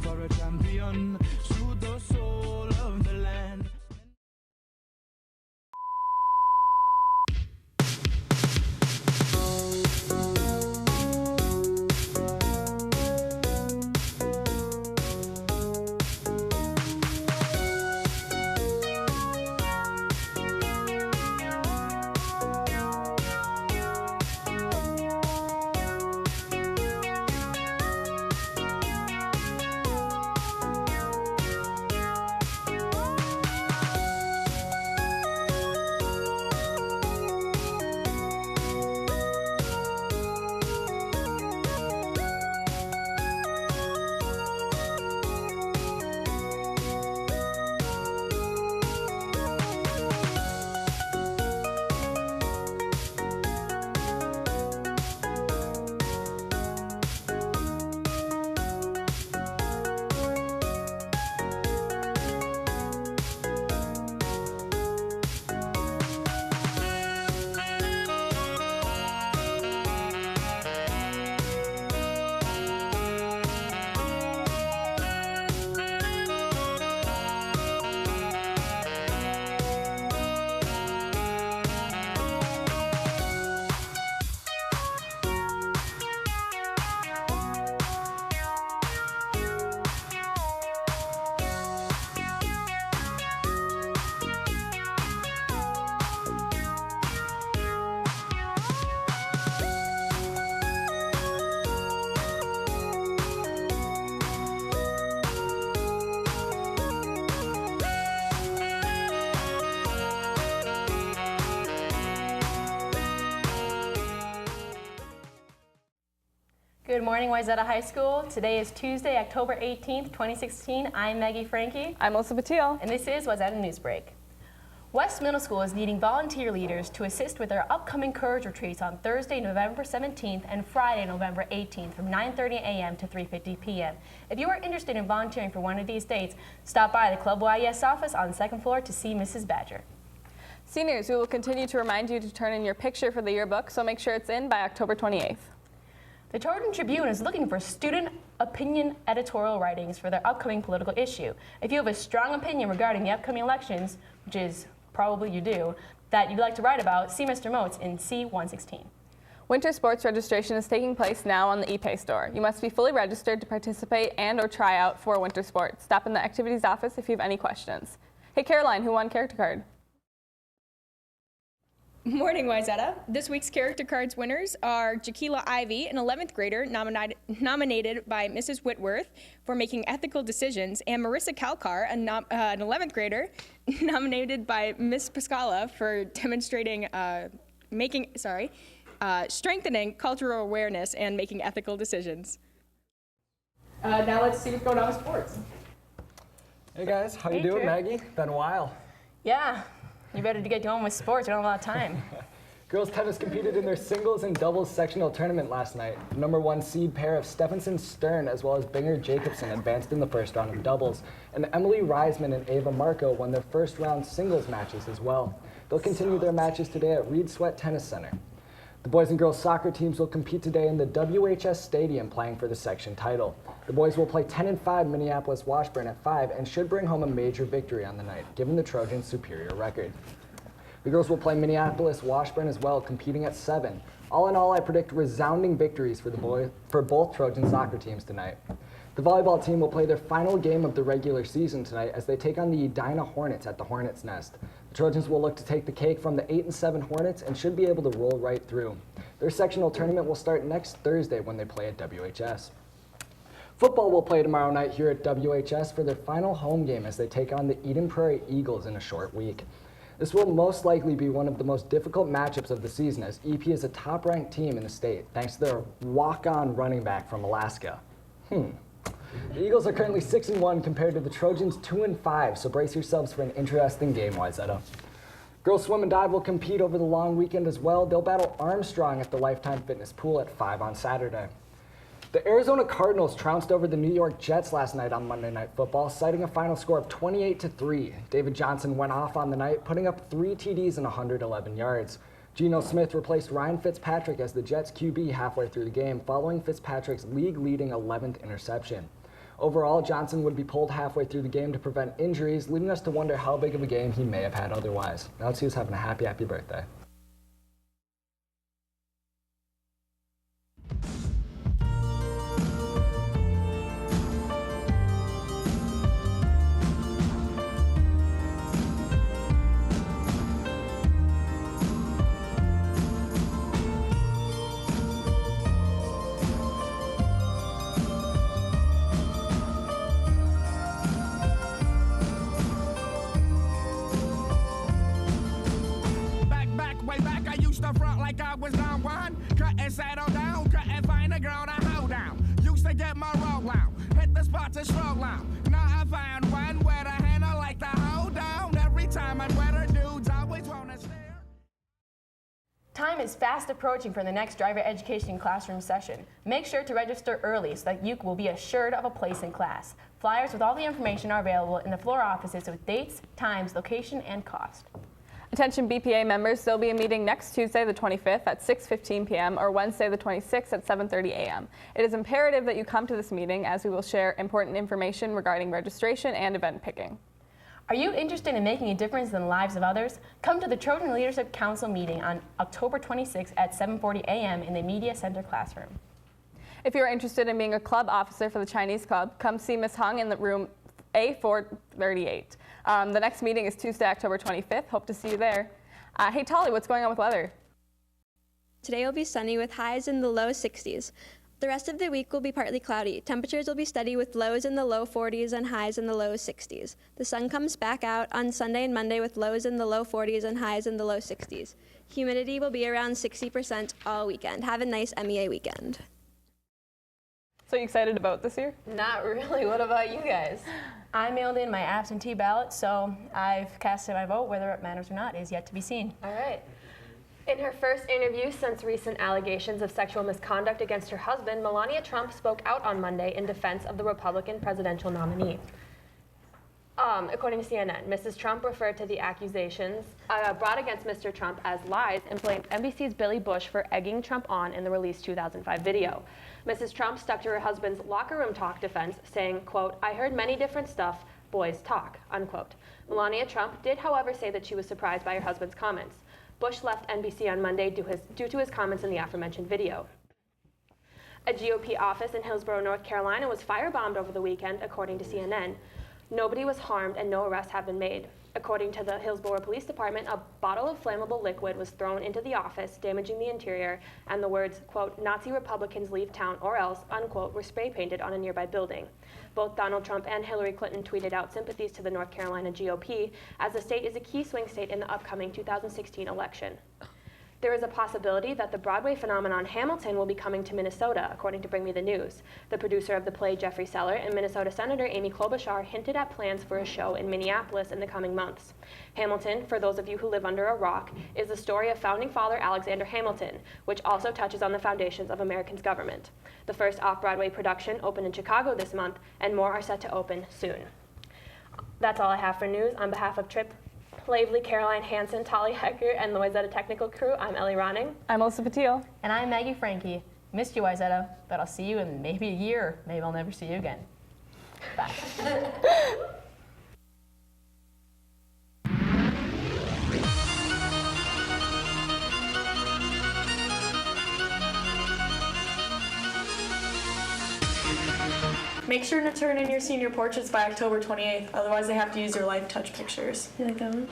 for a champion, soothe the soul of the land. Good morning, Wayzata High School. Today is Tuesday, October 18th, 2016. I'm Maggie Frankie. I'm Melissa Patil. And this is Wayzata NewsBreak. West Middle School is needing volunteer leaders to assist with their upcoming Courage Retreats on Thursday, November 17th and Friday, November 18th from 9:30 a.m. to 3:50 p.m. If you are interested in volunteering for one of these dates, stop by the Club YES office on the second floor to see Mrs. Badger. Seniors, we will continue to remind you to turn in your picture for the yearbook, so make sure it's in by October 28th. The Trojan Tribune is looking for student opinion editorial writings for their upcoming political issue. If you have a strong opinion regarding the upcoming elections, which is probably you do, that you'd like to write about, see Mr. Motes in C116. Winter sports registration is taking place now on the ePay store. You must be fully registered to participate and/or try out for winter sports. Stop in the activities office if you have any questions. Hey Caroline, who won character card? Morning, Wayzata. This week's character cards winners are Jaquila Ivy, an 11th grader nominated by Mrs. Whitworth for making ethical decisions, and Marissa Kalkar, an 11th grader nominated by Miss Pascala for demonstrating strengthening cultural awareness and making ethical decisions. Now let's see what's going on with sports. Hey guys, how you doing, Maggie? Been a while. Yeah. You better get going with sports. You don't have a lot of time. Girls tennis competed in their singles and doubles sectional tournament last night. The #1 seed pair of Stephenson Stern as well as Binger Jacobson advanced in the first round of doubles, and Emily Reisman and Ava Marco won their first round singles matches as well. They'll continue their matches today at Reed Sweat Tennis Center. The boys and girls soccer teams will compete today in the WHS Stadium playing for the section title. The boys will play 10-5 Minneapolis Washburn at 5 and should bring home a major victory on the night, given the Trojans' superior record. The girls will play Minneapolis Washburn as well, competing at 7. All in all, I predict resounding victories for both Trojan soccer teams tonight. The volleyball team will play their final game of the regular season tonight as they take on the Edina Hornets at the Hornets' Nest. The Trojans will look to take the cake from the 8-7 Hornets and should be able to roll right through. Their sectional tournament will start next Thursday when they play at WHS. Football will play tomorrow night here at WHS for their final home game as they take on the Eden Prairie Eagles in a short week. This will most likely be one of the most difficult matchups of the season as EP is a top-ranked team in the state thanks to their walk-on running back from Alaska. The Eagles are currently 6-1 compared to the Trojans 2-5, so brace yourselves for an interesting game, Wayzata. Girls swim and dive will compete over the long weekend as well. They'll battle Armstrong at the Lifetime Fitness Pool at 5 on Saturday. The Arizona Cardinals trounced over the New York Jets last night on Monday Night Football, citing a final score of 28-3. David Johnson went off on the night, putting up 3 TDs and 111 yards. Geno Smith replaced Ryan Fitzpatrick as the Jets QB halfway through the game, following Fitzpatrick's league-leading 11th interception. Overall, Johnson would be pulled halfway through the game to prevent injuries, leaving us to wonder how big of a game he may have had otherwise. Now let's see who's having a happy birthday. Way back, I used to front like I was down one. Cut and settle down, cut and find a girl to hold down. Used to get my roll out, hit the spot to stroll out. Now I found one with a handle like the hold down. Every time I'm with her dudes, always wanna stare. Time is fast approaching for the next driver education classroom session. Make sure to register early so that you will be assured of a place in class. Flyers with all the information are available in the floor offices with dates, times, location, and cost. Attention BPA members, there'll be a meeting next Tuesday the 25th at 6:15 p.m. or Wednesday the 26th at 7:30 a.m. It is imperative that you come to this meeting as we will share important information regarding registration and event picking. Are you interested in making a difference in the lives of others? Come to the Trojan Leadership Council meeting on October 26th at 7:40 a.m. in the Media Center classroom. If you're interested in being a club officer for the Chinese Club, come see Ms. Hung in the room A438. The next meeting is Tuesday, October 25th. Hope to see you there. Hey, Tolly, what's going on with weather? Today will be sunny with highs in the low 60s. The rest of the week will be partly cloudy. Temperatures will be steady with lows in the low 40s and highs in the low 60s. The sun comes back out on Sunday and Monday with lows in the low 40s and highs in the low 60s. Humidity will be around 60% all weekend. Have a nice MEA weekend. So you excited about this year? Not really. What about you guys? I mailed in my absentee ballot, so I've casted my vote. Whether it matters or not is yet to be seen. All right. In her first interview since recent allegations of sexual misconduct against her husband, Melania Trump spoke out on Monday in defense of the Republican presidential nominee. According to CNN, Mrs. Trump referred to the accusations brought against Mr. Trump as lies and blamed NBC's Billy Bush for egging Trump on in the released 2005 video. Mrs. Trump stuck to her husband's locker room talk defense, saying, quote, "I heard many different stuff, boys talk," unquote. Melania Trump did, however, say that she was surprised by her husband's comments. Bush left NBC on Monday due to his comments in the aforementioned video. A GOP office in Hillsborough, North Carolina was firebombed over the weekend, according to CNN. Nobody was harmed and no arrests have been made. According to the Hillsborough Police Department, a bottle of flammable liquid was thrown into the office, damaging the interior, and the words, quote, "Nazi Republicans leave town or else," unquote, were spray painted on a nearby building. Both Donald Trump and Hillary Clinton tweeted out sympathies to the North Carolina GOP, as the state is a key swing state in the upcoming 2016 election. There is a possibility that the Broadway phenomenon Hamilton will be coming to Minnesota, according to Bring Me the News. The producer of the play, Jeffrey Seller, and Minnesota Senator Amy Klobuchar hinted at plans for a show in Minneapolis in the coming months. Hamilton, for those of you who live under a rock, is the story of founding father Alexander Hamilton, which also touches on the foundations of America's government. The first off-Broadway production opened in Chicago this month, and more are set to open soon. That's all I have for news. On behalf of Trip Plavely, Caroline Hansen, Tolly Hecker, and the Wayzata technical crew, I'm Ellie Ronning. I'm Melissa Patil. And I'm Maggie Frankie. Missed you, Wayzata, but I'll see you in maybe a year, or maybe I'll never see you again. Bye. Make sure to turn in your senior portraits by October 28th, otherwise they have to use your Life Touch pictures. You like that one?